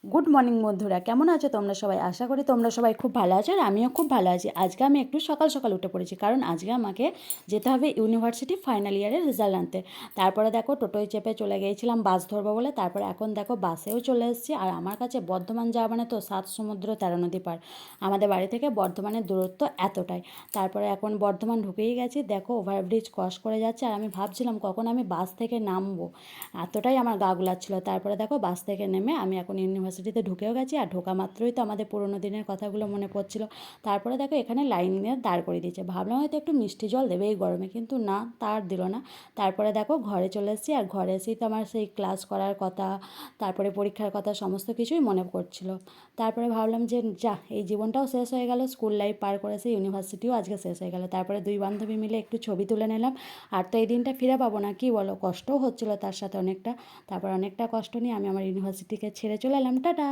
Good morning বন্ধুরা, কেমন আছো তোমরা সবাই? আশা করি তোমরা সবাই খুব ভালো আছো আর আমিও খুব ভালো আছি। আজকে আমি একটু সকাল সকাল উঠে পড়েছি, কারণ আজকে আমাকে যেতে হবে ইউনিভার্সিটি ফাইনাল ইয়ারের রেজাল্ট আনতে। তারপরে দেখো টোটোয় চেপে চলে গিয়েছিলাম বাস ধরবো বলে, তারপরে এখন দেখো বাসেও চলে এসেছি। আর আমার কাছে বর্ধমান যাওয়া মানে তো 7 সমুদ্র 13 নদী পার। আমাদের বাড়ি থেকে বর্ধমানের দূরত্ব এতটাই। তারপরে এখন বর্ধমান ঢুকেই গেছি, দেখো ওভারব্রিজ ক্রস করে যাচ্ছে আর আমি ভাবছিলাম কখন আমি বাস থেকে নামবো, এতটাই আমার গা গুলাচ্ছিল। তারপরে দেখো বাস থেকে নেমে আমি এখন ইউনিভার্সিটিতে ঢুকেও গেছি, আর ঢোকা মাত্রই তো আমাদের পুরোনো দিনের কথাগুলো মনে পড়ছিল। তারপরে দেখো এখানে লাইন নিয়ে দাঁড় করে দিয়েছে, ভাবলাম হয়তো একটু মিষ্টি জল দেবে এই গরমে, কিন্তু না, তার দিল না। তারপরে দেখো ঘরে চলে এসেছি, আর ঘরে এসেই তো আমার সেই ক্লাস করার কথা, তারপরে পরীক্ষার কথা সমস্ত কিছুই মনে পড়ছিল। তারপরে ভাবলাম যে যা, এই জীবনটাও শেষ হয়ে গেল, স্কুল লাইফ পার করেছে, ইউনিভার্সিটিও আজকে শেষ হয়ে গেল। তারপরে দুই বান্ধবী মিলে একটু ছবি তুলে নিলাম। আর তো এই দিনটা ফিরে পাবো না, কি বলো? কষ্টও হচ্ছিলো তার সাথে অনেকটা। তারপর অনেকটা কষ্ট নিয়ে আমি আমার ইউনিভার্সিটিকে ছেড়ে চলে এলাম। টাটা।